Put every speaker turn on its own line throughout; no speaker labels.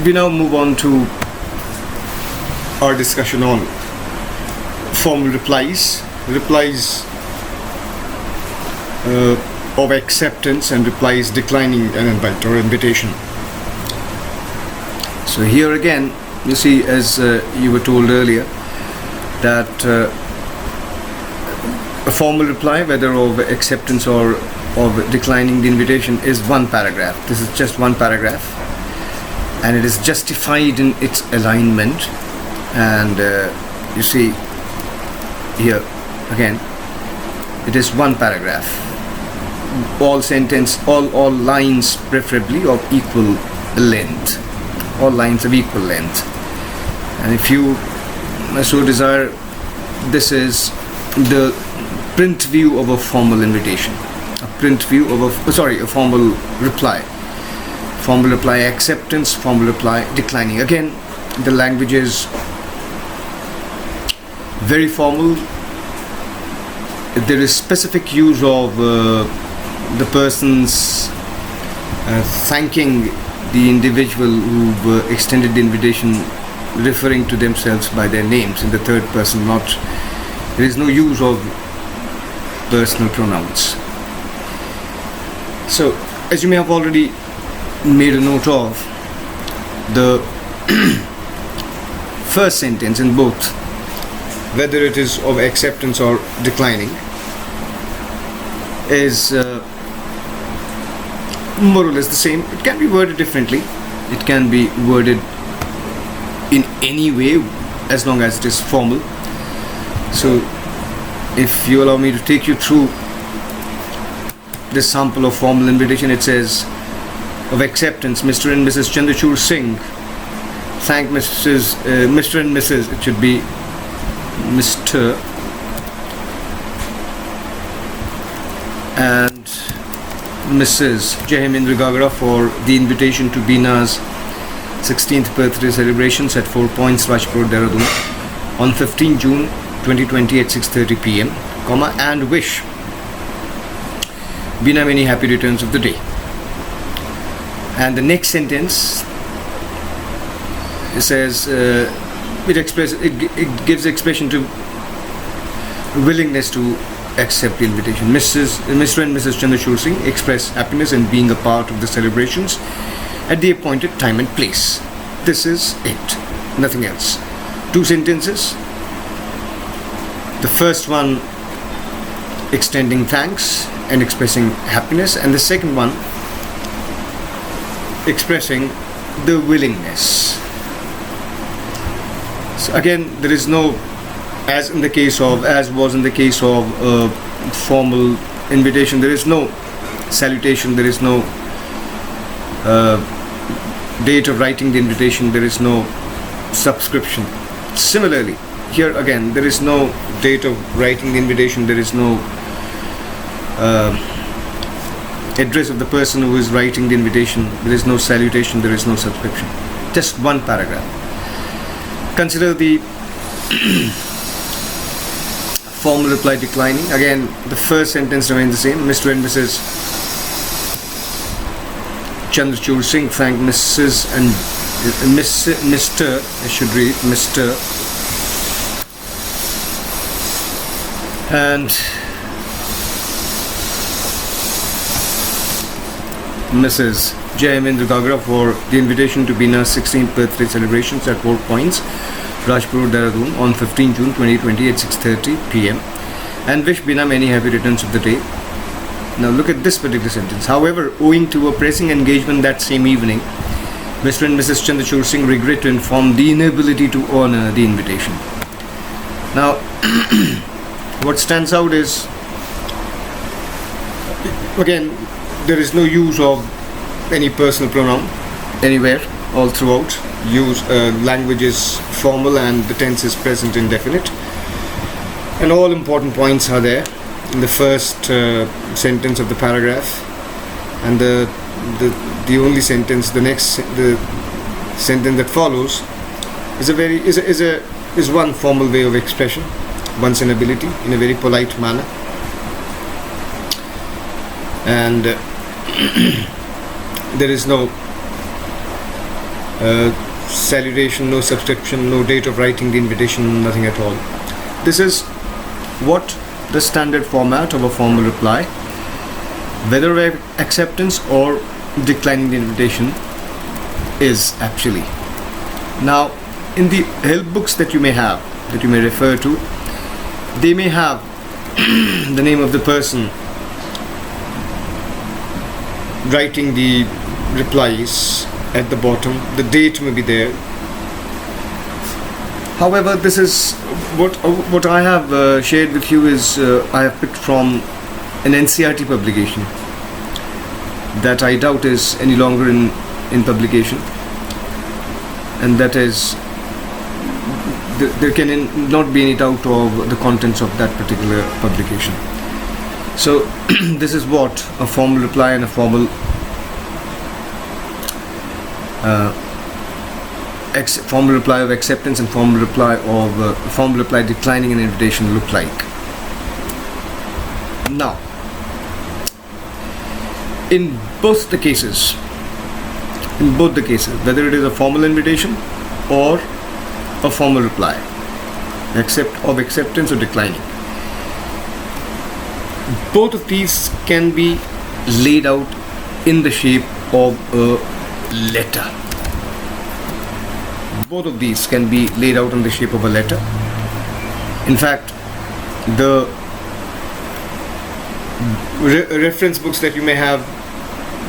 we now move on to our discussion on formal replies of acceptance and replies declining an invite or invitation. So here again, you see, as you were told earlier, that a formal reply, whether of acceptance or of declining the invitation, is one paragraph. This is just one paragraph, and it is justified in its alignment. And you see here again, it is one paragraph. All lines preferably of equal length. All lines of equal length. And if you so desire, this is the print view of a formal invitation. A print view of a formal reply. Formal reply acceptance, formal reply declining. Again, the language is very formal. There is specific use of the person's thanking the individual who extended the invitation, referring to themselves by their names in the third person. There is no use of personal pronouns. So, as you may have already made a note of, the first sentence in both, whether it is of acceptance or declining, is more or less the same. It can be worded differently. It can be worded in any way as long as it is formal. So if you allow me to take you through this sample of formal invitation, it says, of acceptance, Mr. and Mrs. Chandrachud Singh thank Mr. and Mrs. It should be Mr. and Mrs. Jahemindra Gagra for the invitation to Bina's 16th birthday celebrations at 4 Points, Rajpur, Dehradun on 15 June 2020 at 6:30 p.m, and wish Bina many happy returns of the day. And the next sentence, it says, it gives expression to willingness to accept the invitation. Mr. and Mrs. Chandrachud Singh express happiness in being a part of the celebrations at the appointed time and place. This is it, nothing else. Two sentences. The first one extending thanks and expressing happiness, and the second one expressing the willingness. So again, there is no, as was in the case of a formal invitation, there is no salutation, there is no date of writing the invitation, there is no subscription. Similarly, here again, there is no date of writing the invitation, there is no address of the person who is writing the invitation, there is no salutation, there is no subscription. Just one paragraph. Consider the formal reply declining. Again, the first sentence remains the same. Mr. and Mrs. Chandrachud Singh thank Mrs. and Mr. I should read Mr. and Mrs. Jayamendra Gagra for the invitation to Bina's 16th birthday celebrations at 4 Points, Rajpur, Dehradun on 15 June 2020 at 6:30 p.m. and wish Bina many happy returns of the day. Now look at this particular sentence. However, owing to a pressing engagement that same evening, Mr. and Mrs. Chandrachud Singh regret to inform the inability to honor the invitation. Now, what stands out is, again, there is no use of any personal pronoun anywhere, all throughout. Language is formal and the tense is present indefinite. And all important points are there in the first sentence of the paragraph. And the only sentence, the sentence that follows is one formal way of expression, one's inability in a very polite manner. And there is no salutation, no subscription, no date of writing the invitation, nothing at all. This is what the standard format of a formal reply, whether of acceptance or declining the invitation, is actually. Now, in the help books that you may have, that you may refer to, they may have the name of the person writing the replies at the bottom, the date may be there. However, this is what I have shared with you is I have picked from an NCERT publication that I doubt is any longer in publication, and that is there can not be any doubt of the contents of that particular publication. So this is what a formal reply and a formal formal reply of acceptance and formal reply declining an invitation look like. Now, in both the cases, whether it is a formal invitation or a formal reply, of acceptance or declining, both of these can be laid out in the shape of a letter. Both of these can be laid out in the shape of a letter. In fact, the reference books that you may have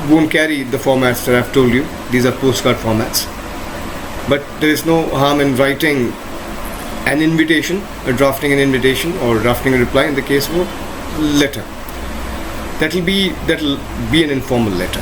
won't carry the formats that I've told you. These are postcard formats. But there is no harm in writing an invitation, or drafting an invitation, or drafting a reply in the case of a letter. That'll be an informal letter.